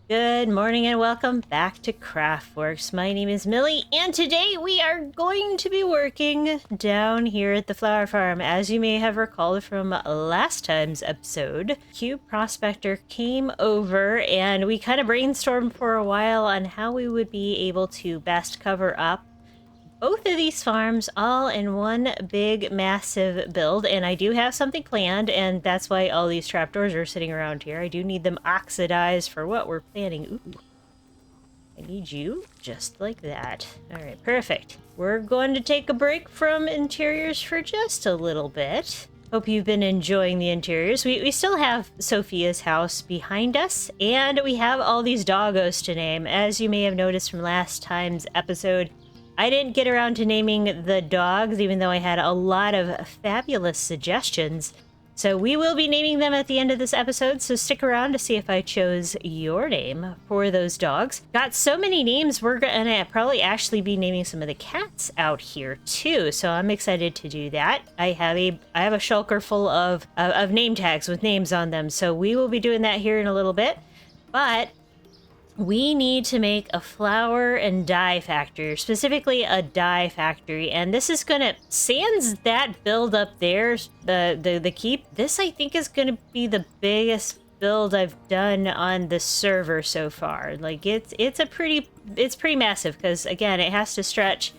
Good morning and welcome back to CraftWorks. My name is Millie, and today we are going to be working down here at the flower farm. As you may have recalled from last time's episode, Cube Prospector came over and we kind of brainstormed for a while on how we would be able to best cover up both of these farms all in one big massive build, and I do have something planned, and that's why all these trapdoors are sitting around here. I do need them oxidized for what we're planning. Ooh, I need you just like that. All right, perfect. We're going to take a break from interiors for just a little bit. Hope you've been enjoying the interiors. We still have Sophia's house behind us, and we have all these doggos to name. As you may have noticed from last time's episode, I didn't get around to naming the dogs, even though I had a lot of fabulous suggestions. So we will be naming them at the end of this episode, so stick around to see if I chose your name for those dogs. Got so many names, we're gonna probably actually be naming some of the cats out here too, so I'm excited to do that. I have a shulker full of name tags with names on them, so we will be doing that here in a little bit. But we need to make a flower and dye factory, specifically a dye factory, and this is gonna, sans that build up there, the keep, this I think is gonna be the biggest build I've done on the server so far. Like it's pretty massive, because again, it has to stretch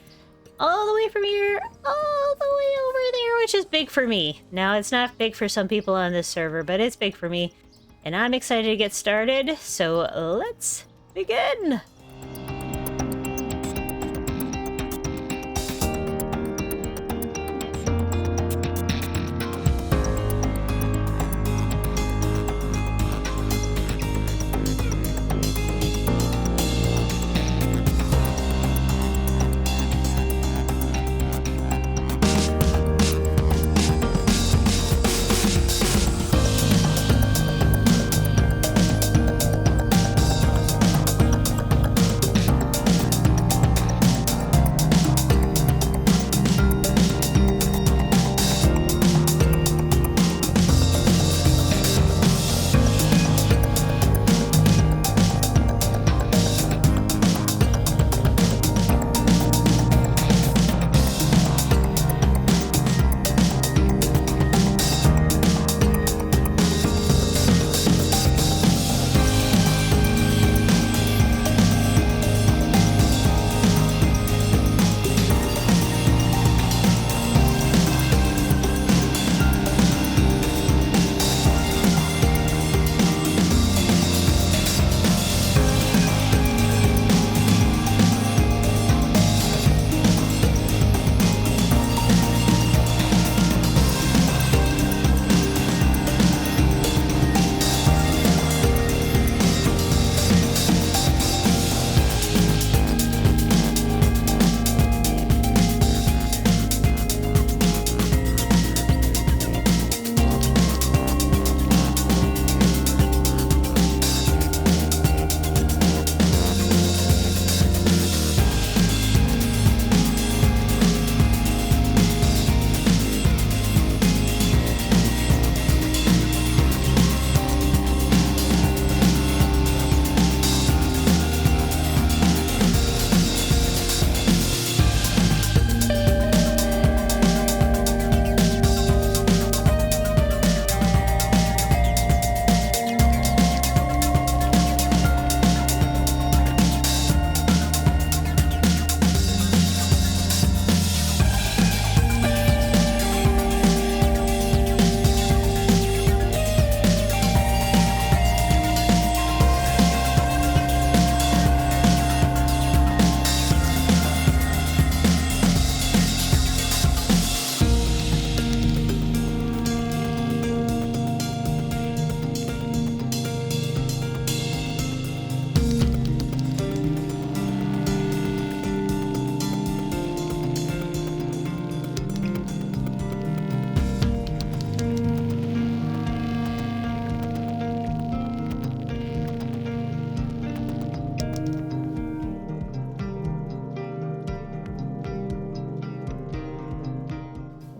all the way from here all the way over there, which is big for me. Now, it's not big for some people on this server, but it's big for me, and I'm excited to get started, so let's begin!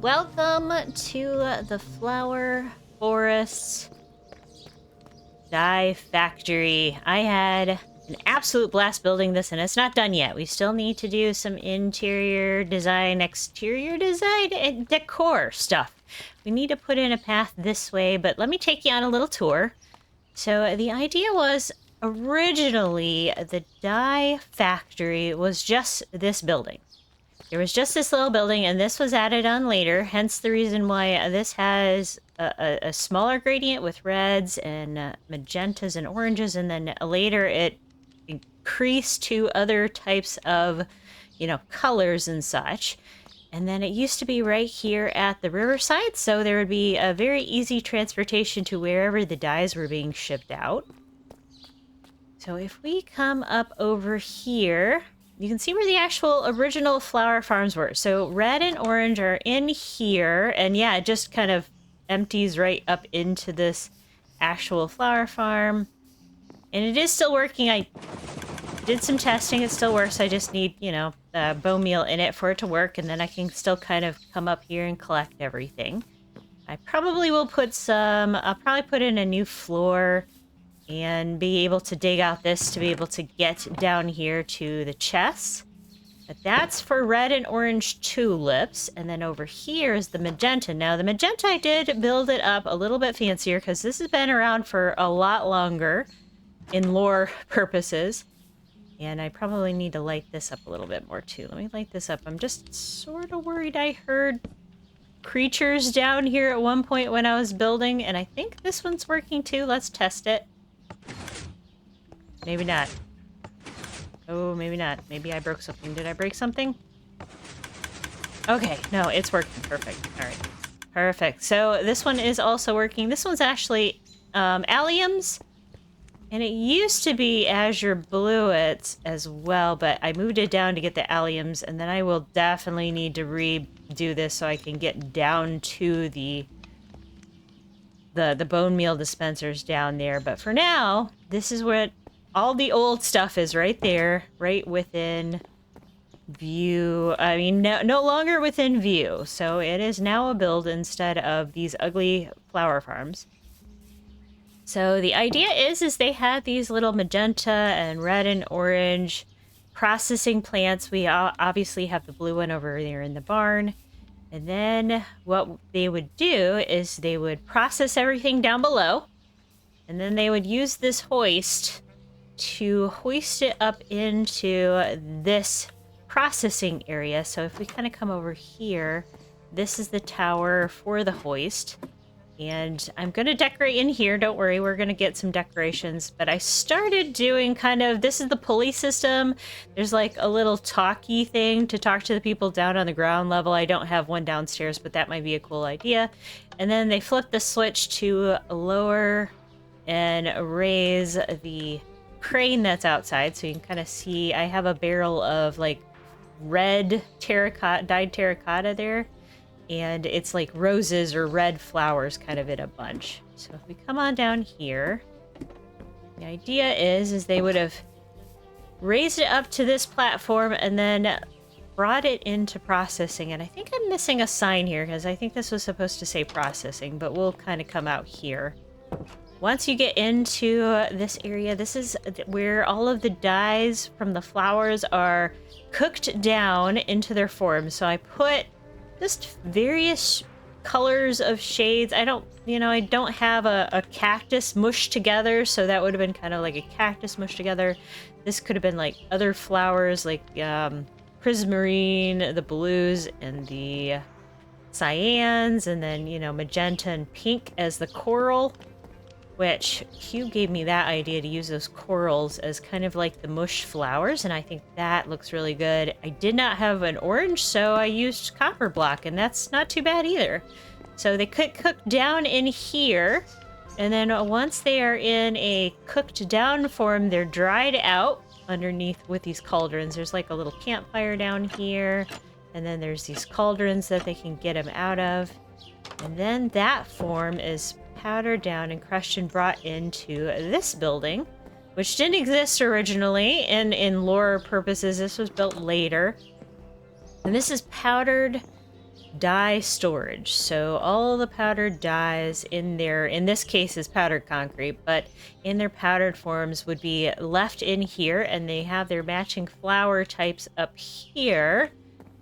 Welcome to the flower forests. dye factory. I had an absolute blast building this, and it's not done yet. We still need to do some interior design, exterior design, and decor stuff. We need to put in a path this way, but let me take you on a little tour. So the idea was, originally, the dye factory was just this building. There was just this little building, and this was added on later, hence the reason why this has a smaller gradient with reds and magentas and oranges, and then later it increased to other types of, you know, colors and such. And then it used to be right here at the riverside, so there would be a very easy transportation to wherever the dyes were being shipped out. So if we come up over here, you can see where the actual original flower farms were. So red and orange are in here, and yeah, it just kind of empties right up into this actual flower farm. And it is still working. I did some testing, it still works. I just need, you know, bone meal in it for it to work, and then I can still kind of come up here and collect everything. I probably will put some, I'll probably put in a new floor and be able to dig out this to be able to get down here to the chests. But that's for red and orange tulips. And then over here is the magenta. Now the magenta, I did build it up a little bit fancier because this has been around for a lot longer in lore purposes. And I probably need to light this up a little bit more too. Let me light this up. I'm just sort of worried. I heard creatures down here at one point when I was building, and I think this one's working too. Let's test it. Maybe not. Oh, maybe not. Maybe I broke something. Did I break something? Okay, no, it's working. Perfect. All right. Perfect. So this one is also working. This one's actually alliums. And it used to be azure bluets as well, but I moved it down to get the alliums, and then I will definitely need to redo this so I can get down to the bone meal dispensers down there. But for now, this is what all the old stuff is right there, right within view. I mean, no longer within view. So it is now a build instead of these ugly flower farms. So the idea is they had these little magenta and red and orange processing plants. We obviously have the blue one over there in the barn. And then what they would do is they would process everything down below. And then they would use this hoist to hoist it up into this processing area. So if we kind of come over here, this is the tower for the hoist. And I'm going to decorate in here. Don't worry, we're going to get some decorations. But I started doing kind of, this is the pulley system. There's like a little talkie thing to talk to the people down on the ground level. I don't have one downstairs, but that might be a cool idea. And then they flip the switch to lower and raise the crane that's outside. So you can kind of see, I have a barrel of like red terracotta, dyed terracotta there. And it's like roses or red flowers kind of in a bunch. So if we come on down here, the idea is they would have raised it up to this platform and then brought it into processing. And I think I'm missing a sign here because I think this was supposed to say processing, but we'll kind of come out here. Once you get into this area, this is where all of the dyes from the flowers are cooked down into their form. So I put just various colors of shades. I don't have a cactus mushed together, so that would have been kind of like a cactus mushed together. This could have been like other flowers, like prismarine, the blues, and the cyans, and then, you know, magenta and pink as the coral, which Hugh gave me that idea to use those corals as kind of like the mush flowers, and I think that looks really good. I did not have an orange, so I used copper block, and that's not too bad either. So they could cook down in here, and then once they are in a cooked down form, they're dried out underneath with these cauldrons. There's like a little campfire down here, and then there's these cauldrons that they can get them out of. And then that form is powdered down and crushed and brought into this building, which didn't exist originally, and in lore purposes this was built later. And this is powdered dye storage. So all the powdered dyes in there, in this case is powdered concrete, but in their powdered forms would be left in here, and they have their matching flower types up here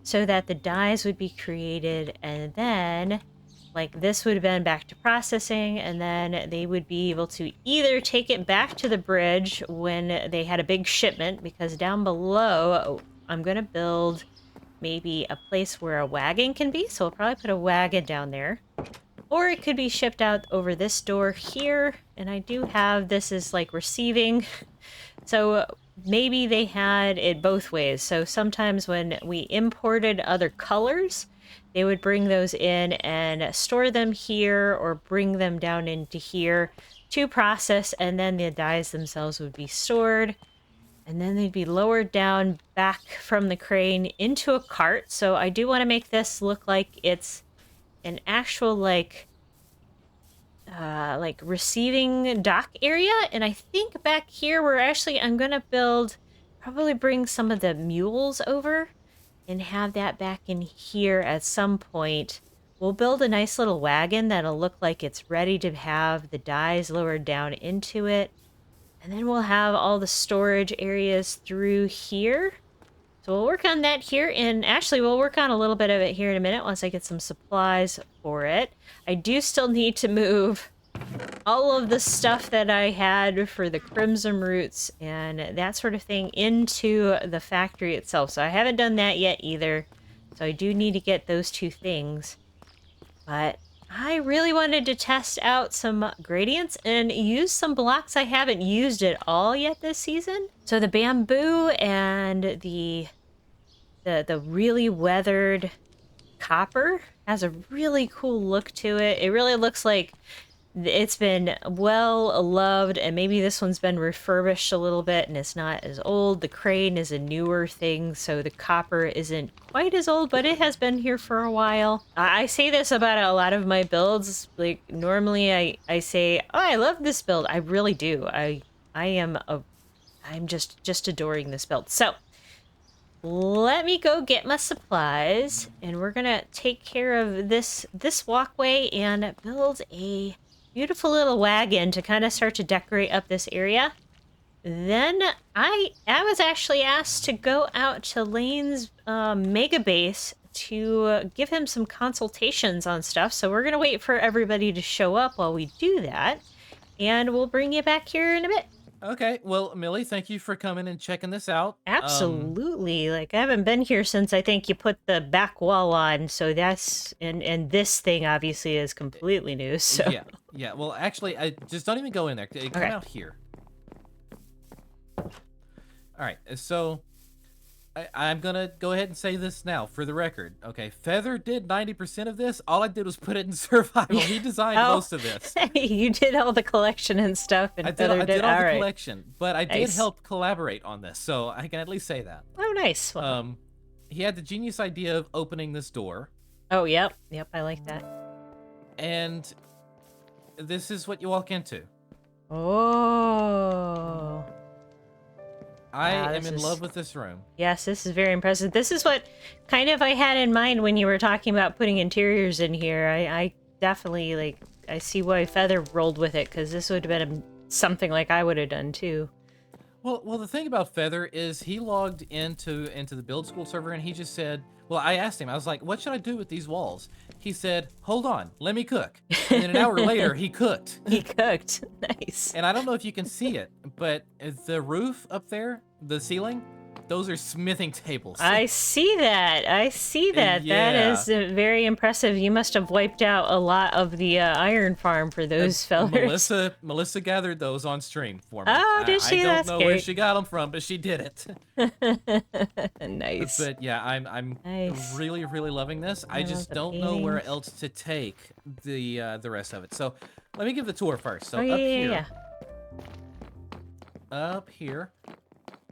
so that the dyes would be created, and then like this would have been back to processing, and then they would be able to either take it back to the bridge when they had a big shipment, because down below I'm gonna build maybe a place where a wagon can be, so we'll probably put a wagon down there. Or it could be shipped out over this door here, and I do have this as like receiving. So maybe they had it both ways. So sometimes when we imported other colors, they would bring those in and store them here or bring them down into here to process, and then the dyes themselves would be stored. And then they'd be lowered down back from the crane into a cart. So I do want to make this look like it's an actual like receiving dock area. And I think back here I'm going to probably bring some of the mules over and have that back in here at some point. We'll build a nice little wagon that'll look like it's ready to have the dyes lowered down into it. And then we'll have all the storage areas through here. So we'll work on that here, and actually we'll work on a little bit of it here in a minute once I get some supplies for it. I do still need to move all of the stuff that I had for the crimson roots and that sort of thing into the factory itself. So I haven't done that yet either. So I do need to get those two things. But I really wanted to test out some gradients and use some blocks I haven't used at all yet this season. So the bamboo and the really weathered copper has a really cool look to it. It really looks like it's been well loved, and maybe this one's been refurbished a little bit and it's not as old. The crane is a newer thing, so the copper isn't quite as old, but it has been here for a while. I say this about a lot of my builds. Like normally I say, oh, I love this build. I really do. I'm just adoring this build. So let me go get my supplies, and we're gonna take care of this walkway and build a beautiful little wagon to kind of start to decorate up this area. Then I was actually asked to go out to Lane's mega base to give him some consultations on stuff. So we're going to wait for everybody to show up while we do that. And we'll bring you back here in a bit. Okay, well, Millie, thank you for coming and checking this out. Absolutely. Like, I haven't been here since I think you put the back wall on. So that's, and this thing obviously is completely new. So Yeah. Well, actually, I just don't even go in there. Come out here. All right, so I'm gonna go ahead and say this now for the record. Okay, Feather did 90% of this. All I did was put it in survival. He designed most of this. You did all the collection and stuff, and I did all the right. collection, but I did help collaborate on this, so I can at least say that. Oh, nice. Well, he had the genius idea of opening this door. Oh, yep, I like that. And this is what you walk into. Oh. I am in love with this room. Yes, this is very impressive. This is what kind of I had in mind when you were talking about putting interiors in here. I definitely, I see why Feather rolled with it, because this would have been something like I would have done too. Well, the thing about Feather is he logged into the build school server, and he just said, well, I asked him, I was like, what should I do with these walls? He said, hold on, let me cook. And then an hour later, he cooked. He cooked. Nice. And I don't know if you can see it, but the roof up there, the ceiling, those are smithing tables. I see that. Yeah. That is very impressive. You must have wiped out a lot of the iron farm for those fellers. Melissa gathered those on stream for me. Oh, did she? I don't know where she got them from, but she did it. Nice. But yeah, I'm nice. really loving this. I just don't know where else to take the rest of it. So let me give the tour first. So up here.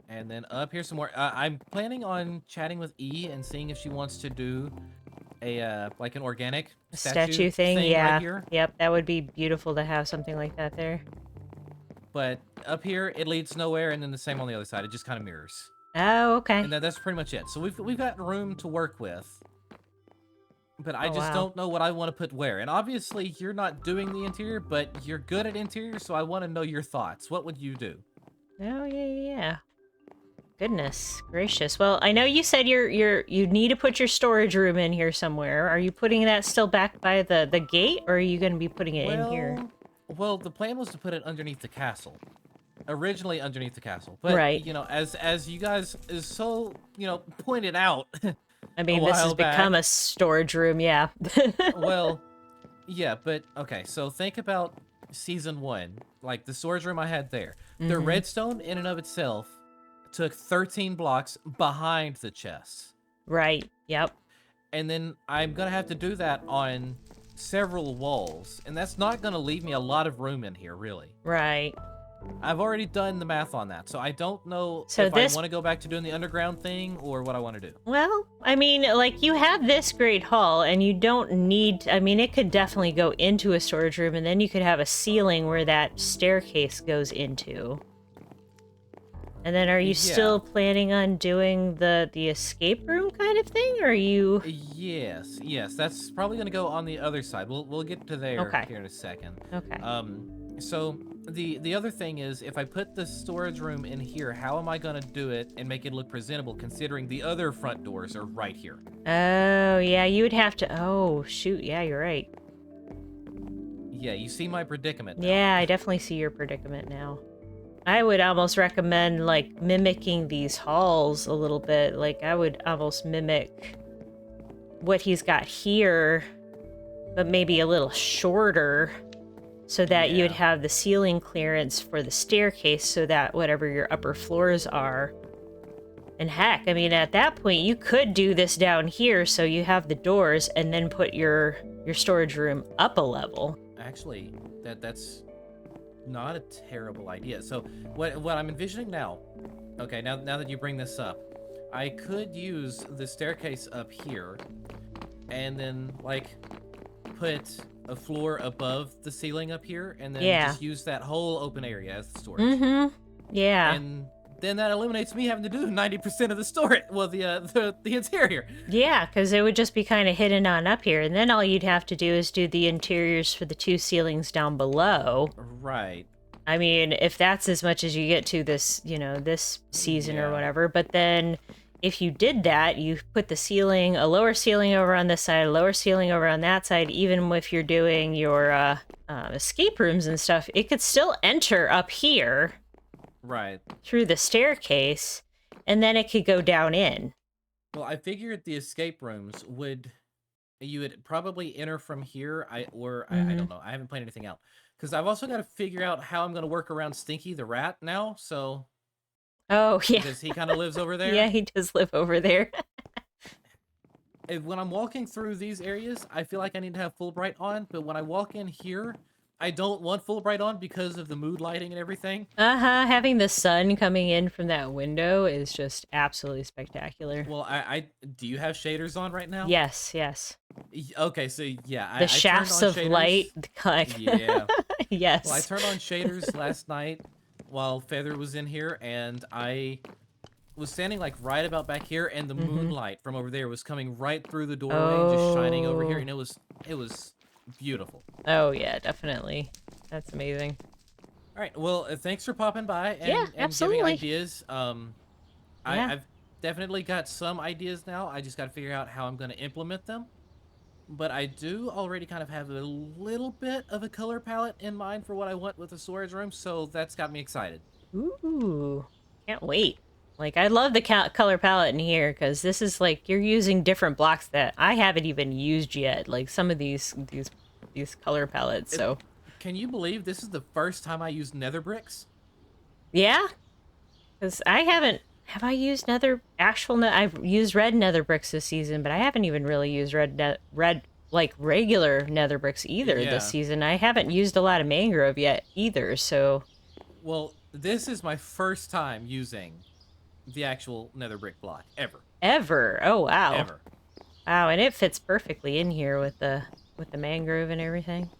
And then up here some more. I'm planning on chatting with E and seeing if she wants to do a like an organic statue thing. Yeah. Right here. Yep, that would be beautiful to have something like that there. But up here it leads nowhere, and then the same on the other side. It just kind of mirrors. Oh, okay. And that's pretty much it. So we've got room to work with. but I Oh, just wow. don't know what I want to put where. And obviously, you're not doing the interior, but you're good at interior, so I want to know your thoughts. What would you do? Oh, yeah. Goodness gracious. Well, I know you said you need to put your storage room in here somewhere. Are you putting that still back by the gate, or are you going to be putting it in here? Well, the plan was to put it underneath the castle. Originally underneath the castle, but Right. you know, as you guys is so pointed out I a mean, this has while become back. a storage room, yeah. Well, yeah, but okay. So think about season 1, like the storage room I had there. The Hmm. redstone in and of itself took 13 blocks behind the chests, Right. Yep. and then I'm gonna have to do that on several walls, and that's not gonna leave me a lot of room in here, really. Right. I've already done the math on that, so I don't know So if I this want to go back to doing the underground thing or what I want to do. Well, I mean, like, you have this great hall, and you don't need... I mean, it could definitely go into a storage room, and then you could have a ceiling where that staircase goes into. And then are you still planning on doing the escape room kind of thing, or are you... Yes, that's probably going to go on the other side. We'll get to there Okay. here in a second. Okay. So the other thing is, if I put the storage room in here, how am I going to do it and make it look presentable, considering the other front doors are right here? Oh, yeah, you would have to... Oh, shoot, yeah, you're right. Yeah, you see my predicament now. Yeah, I definitely see your predicament now. I would almost recommend, like, mimicking these halls a little bit. Like, I would almost mimic what he's got here, but maybe a little shorter, so that you'd have the ceiling clearance for the staircase, so that whatever your upper floors are. And heck, I mean, at that point, you could do this down here, so you have the doors, and then put your storage room up a level. Actually, that's not a terrible idea. So what I'm envisioning now, okay, now that you bring this up, I could use the staircase up here, and then like put a floor above the ceiling up here, and then just use that whole open area as the storage. Mm-hmm. Yeah. And then that eliminates me having to do 90% of the storage, well, the interior. Yeah, because it would just be kind of hidden on up here, and then all you'd have to do is do the interiors for the 2 ceilings down below. Right. I mean, if that's as much as you get to this, this season or whatever, but then if you did that, you put a lower ceiling over on this side, a lower ceiling over on that side, even if you're doing your escape rooms and stuff, it could still enter up here. Right. Through the staircase, and then it could go down in. Well, I figured the escape rooms you would probably enter from here. I don't know. I haven't played anything out. Because I've also got to figure out how I'm going to work around Stinky the rat now, so... Oh, yeah. Because he kind of lives over there. Yeah, he does live over there. When I'm walking through these areas, I feel like I need to have Fulbright on, but when I walk in here, I don't want Fulbright on because of the mood lighting and everything. Uh-huh, having the sun coming in from that window is just absolutely spectacular. Well, I do you have shaders on right now? Yes. Okay, so yeah. The shafts of light. Yeah. Yes. Well, I turned on shaders last night while Feather was in here, and I was standing like right about back here, and the moonlight from over there was coming right through the doorway, just shining over here, and it was beautiful. Oh yeah, definitely. That's amazing. All right, well, thanks for popping by and absolutely. giving ideas. I've definitely got some ideas now. I just got to figure out how I'm going to implement them. But I do already kind of have a little bit of a color palette in mind for what I want with the storage room, so that's got me excited. Ooh, can't wait. Like, I love the color palette in here, because this is like, you're using different blocks that I haven't even used yet. Like, some of these color palettes, so. Can you believe this is the first time I used nether bricks? Yeah? Because I haven't, have I used I've used red nether bricks this season, but I haven't even really used red like regular nether bricks either this season. I haven't used a lot of mangrove yet either, so. Well, this is my first time using the actual nether brick block ever. Ever? Oh wow. Ever. Wow, and it fits perfectly in here with the mangrove and everything.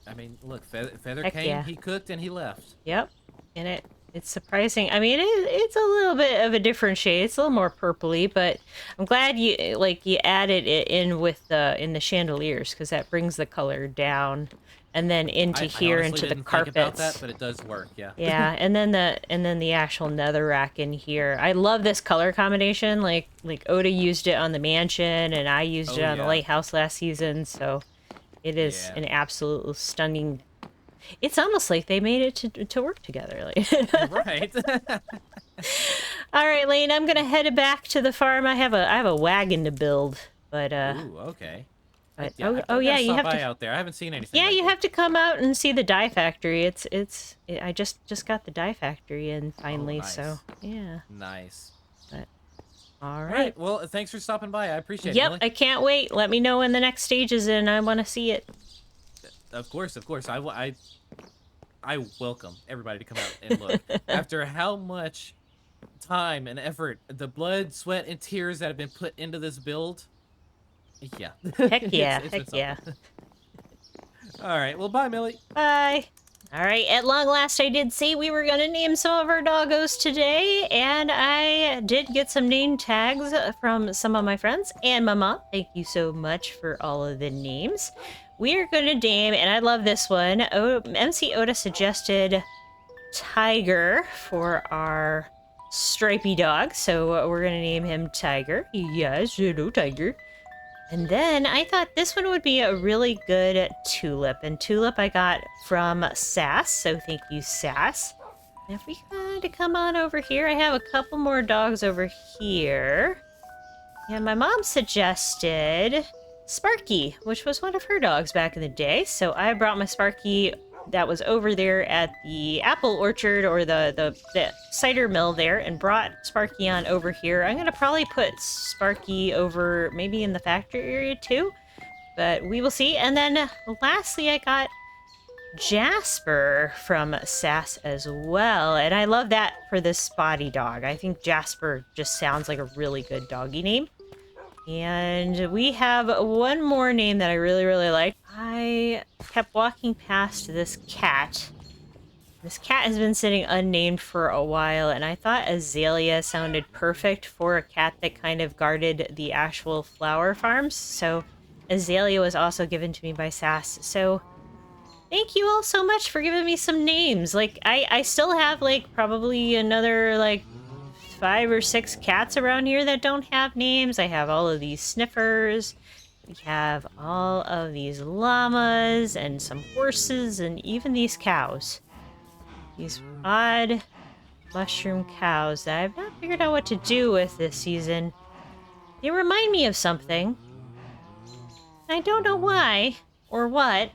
I mean, look, Feather came, he cooked, and he left. Yep, and It's surprising. I mean, it's a little bit of a different shade. It's a little more purpley, but I'm glad you added it in with in the chandeliers because that brings the color down, and then into I here honestly into the didn't think carpets. about that, but it does work. Yeah. Yeah, and then the actual netherrack in here. I love this color combination. Like Oda used it on the mansion, and I used it on the lighthouse last season. So it is an absolute stunning. It's almost like they made it to work together. Like. Right. All right, Lane. I'm gonna head back to the farm. I have a wagon to build, but Ooh, okay. But, Yeah, you have to to out there. I haven't seen anything. Yeah, like you this. have to come out and see the dye factory. I just got the dye factory in finally, nice. So yeah. Nice. But all All right. right. Well, thanks for stopping by. I appreciate it. Yep, Millie. I can't wait. Let me know when the next stage is in. I want to see it. Of course. I welcome everybody to come out and look. After how much time and effort, the blood, sweat, and tears that have been put into this build. Yeah. Heck yeah. Heck yeah. All right. Well, bye, Millie. Bye. All right, at long last, I did say we were going to name some of our doggos today, and I did get some name tags from some of my friends and my mom. Thank you so much for all of the names. We are going to name, and I love this one, MC Oda suggested Tiger for our stripy dog, so we're going to name him Tiger. Yes, hello, Tiger. And then I thought this one would be a really good tulip. And tulip I got from Sass, so thank you, Sass. And if we kind of come on over here, I have a couple more dogs over here. And my mom suggested Sparky, which was one of her dogs back in the day. So I brought my Sparky that was over there at the apple orchard or the cider mill there and brought Sparky on over here. I'm going to probably put Sparky over maybe in the factory area too, but we will see. And then lastly, I got Jasper from Sass as well. And I love that for this spotty dog. I think Jasper just sounds like a really good doggy name. And we have one more name that I really, really like. I kept walking past this cat. This cat has been sitting unnamed for a while, and I thought Azalea sounded perfect for a cat that kind of guarded the actual flower farms. So Azalea was also given to me by Sass. So thank you all so much for giving me some names. Like, I still have, like, probably another, like, 5 or 6 cats around here that don't have names. I have all of these sniffers. We have all of these llamas and some horses and even these cows. These odd mushroom cows that I've not figured out what to do with this season. They remind me of something. I don't know why or what.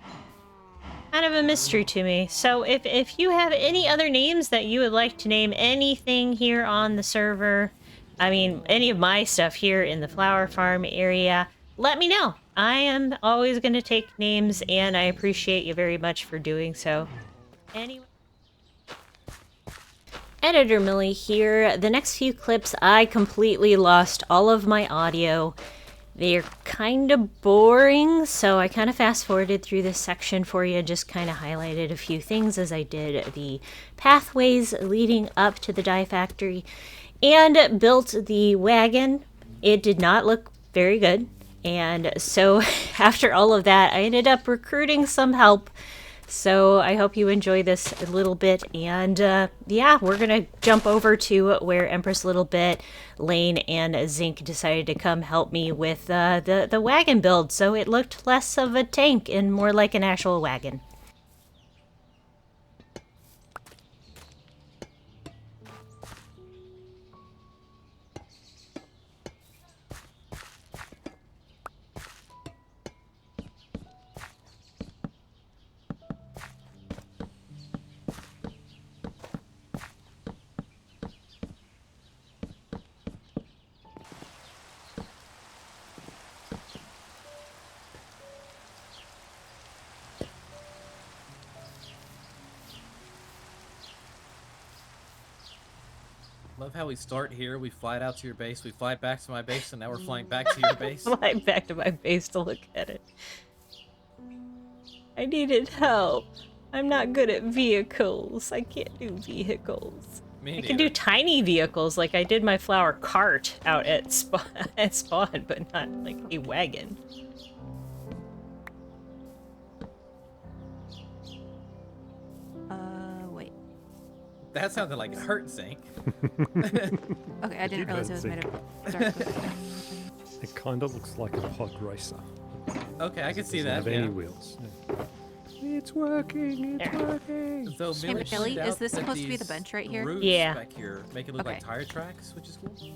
Kind of a mystery to me. So if you have any other names that you would like to name anything here on the server, I mean, any of my stuff here in the flower farm area, let me know. I am always going to take names, and I appreciate you very much for doing so. Anyway. Editor Millie here. The next few clips, I completely lost all of my audio. They're kind of boring, so I kind of fast-forwarded through this section for you, just kind of highlighted a few things as I did the pathways leading up to the dye factory, and built the wagon. It did not look very good, and so after all of that, I ended up recruiting some help. So I hope you enjoy this a little bit, and yeah, we're gonna jump over to where Empress Little-Bit, Lane, and Zinc decided to come help me with the wagon build, so it looked less of a tank and more like an actual wagon. Love how we start here, we fly out to your base, we fly back to my base, and now we're flying back to your base. Flying back to my base to look at it. I needed help. I'm not good at vehicles. I can't do vehicles. Me I can do tiny vehicles, like I did my flower cart out at spawn, but not like a wagon. Wait. That sounded like a hurt sink. Okay, I didn't realize it was made of dark wood. It kind of looks like a pod racer. Okay, I can see Doesn't that. have any wheels. It's working. It's working. So Hey, Millie Billy, pointed is out this that supposed to be the these bench right here? roofs Yeah. back here make it look like Okay. tire tracks, which is cool.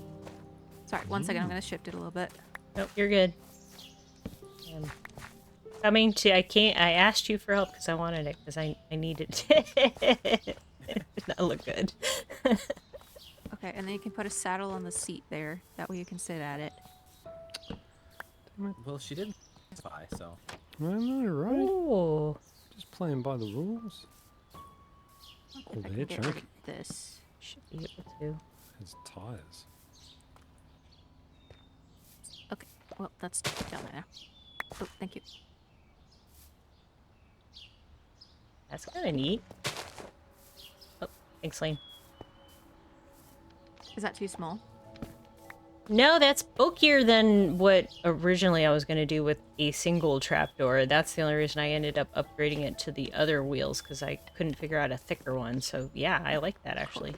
Sorry, one second. I'm gonna shift it a little bit. Nope, you're good. Coming to, I asked you for help because I wanted it, because I needed it. It did not look good. Okay, and then you can put a saddle on the seat there. That way you can sit at it. Well, she didn't spy, so. I know, right? Ooh. Just playing by the rules. If Oh, I they're can get rid chunky. of this. Should be able to. It's tires. Okay, well, that's down there now. Oh, thank you. That's kind of neat. Oh, thanks, Lane. Is that too small? No, that's bulkier than what originally I was going to do with a single trapdoor. That's the only reason I ended up upgrading it to the other wheels, because I couldn't figure out a thicker one. So yeah, I like that actually.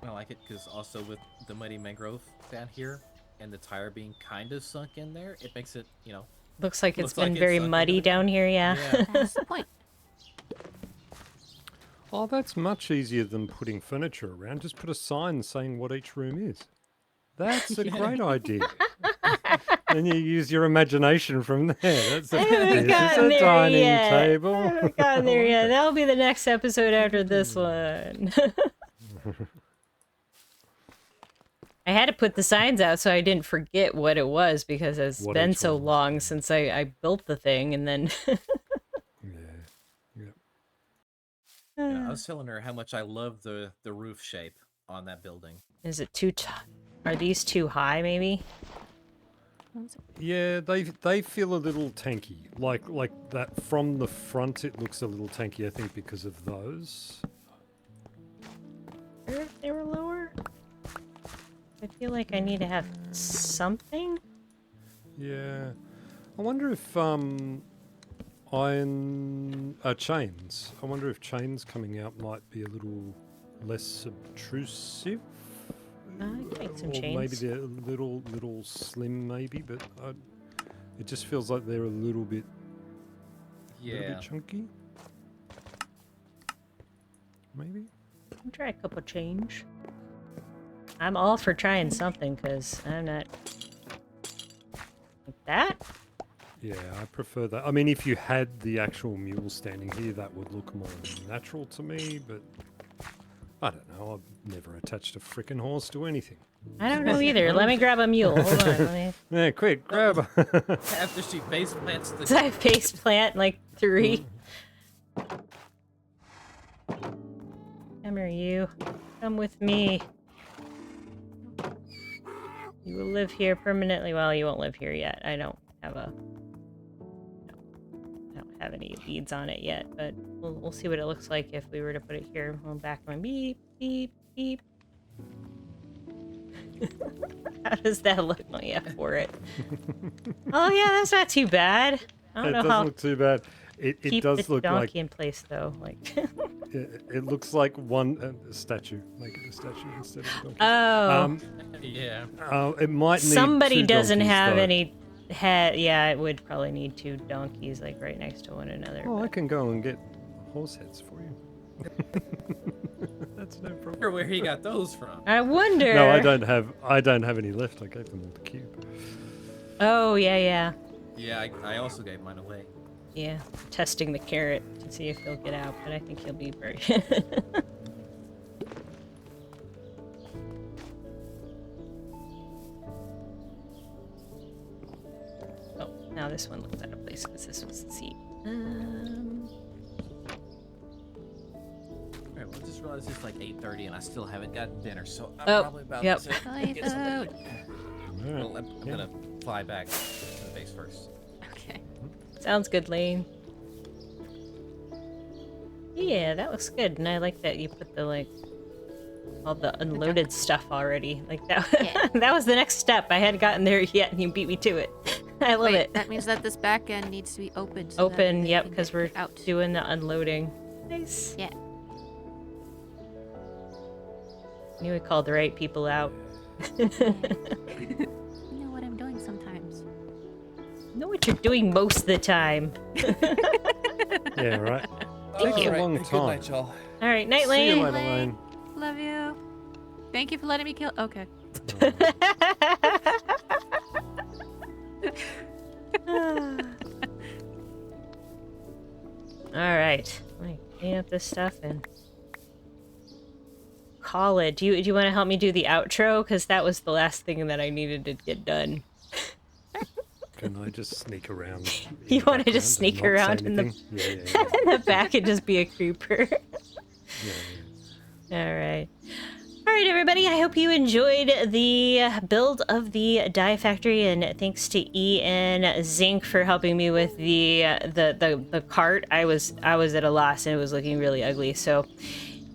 I like it because also with the muddy mangrove down here and the tire being kind of sunk in there, it makes it, you know. Looks like it's Looks like been it's very sunk into muddy the down here, yeah. That's the point. Oh, that's much easier than putting furniture around. Just put a sign saying what each room is. That's a great idea. Then you use your imagination from there. That's I haven't this is gotten a there dining yet. I table. haven't gotten there yet. That'll be the next episode after this one. I had to put the signs out so I didn't forget what it was, because it's What been each so one was. long since I built the thing, and then Yeah, I was telling her how much I love the roof shape on that building. is it too are these too high maybe? Yeah, they feel a little tanky. Like that from the front it looks a little tanky, I think, because of those. If they were lower? I feel like I need to have something. Yeah. I wonder if iron chains. I wonder if chains coming out might be a little less obtrusive. I can make some Or chains. maybe they're a little slim, maybe, but it just feels like they're a little bit Yeah. chunky. Maybe. I'll try a couple change. I'm all for trying something, because I'm not like that. Yeah, I prefer that. I mean, if you had the actual mule standing here, that would look more natural to me, but I don't know. I've never attached a frickin' horse to anything. I don't know either. Let me grab a mule. Hold on. Let me... Yeah, quick, grab her. After she face plants the. Did I face plant like 3? Come here, you. Come with me. You will live here permanently. Well, you won't live here yet. I don't have a... I don't have any leads on it yet, but we'll see what it looks like if we were to put it here. We'll back my beep, beep, beep. How does that look? Oh, yeah, for it. Oh, yeah, that's not too bad. I don't It know doesn't how... look too bad. It Keep does the look donkey like in place, though. Like... it looks like one statue. Make it a statue instead of a donkey. Oh. Yeah. It might need Somebody two doesn't donkeys, have though. any head. Yeah, it would probably need 2 donkeys, like right next to one another. Oh, I but- can go and get horse heads for you. That's no problem. Wonder where he got those from. I wonder. No, I don't have any left. I gave them all to Cube. Oh, yeah. Yeah, I also gave mine away. Yeah. Testing the carrot to see if he'll get out, but I think he'll be very... Oh, now this one looks out of place because this was the seat. Alright, well, just realized it's like 8:30 and I still haven't gotten dinner, so I'm Oh, probably about yep. to Bye, get something. boat. Well, I'm gonna fly back to the base first. Okay. Sounds good, Lane. Yeah, that looks good. And I like that you put the, like, all the unloaded stuff already. Like, that, Yeah. that was the next step. I hadn't gotten there yet, and you beat me to it. I love Wait, it. that means that this back end needs to be open. So that Open, they yep, can because get we're out. doing the unloading. Nice. Yeah. Knew we called the right people out. You know what I'm doing sometimes. Know what you're doing most of the time. Yeah, right. Thank Takes you. a long Good time. night, y'all. All right, night, See you Lane. later, Lane. Love you. Thank you for letting me kill. Okay. All right, let me clean up this stuff and call it. Do you want to help me do the outro? Because that was the last thing that I needed to get done. Can I just sneak around? You wanna just sneak around in the- In the back and just be a creeper. Yeah. All right. All right, everybody. I hope you enjoyed the build of the dye factory, and thanks to E and Zinc for helping me with the cart. I was at a loss and it was looking really ugly. So,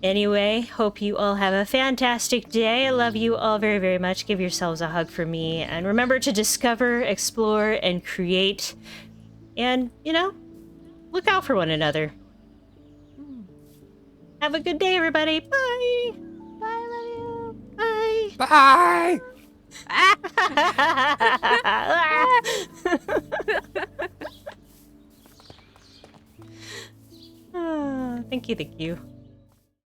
anyway, hope you all have a fantastic day. I love you all very, very much. Give yourselves a hug for me, and remember to discover, explore, and create. And look out for one another. Have a good day, everybody. Bye. Bye, love you. Bye. Bye! Thank you, thank you.